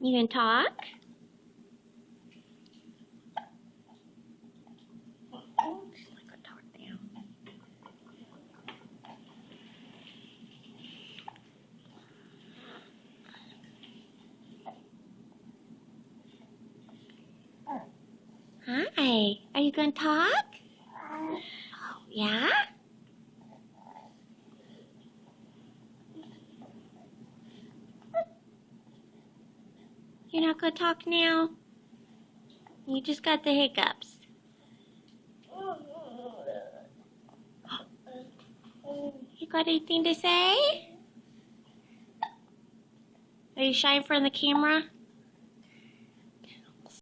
You can talk? Talk now. Hi. Are you going to talk? Oh, yeah? You're not going to talk now? You just got the hiccups. You got anything to say? Are you shy in front of the camera?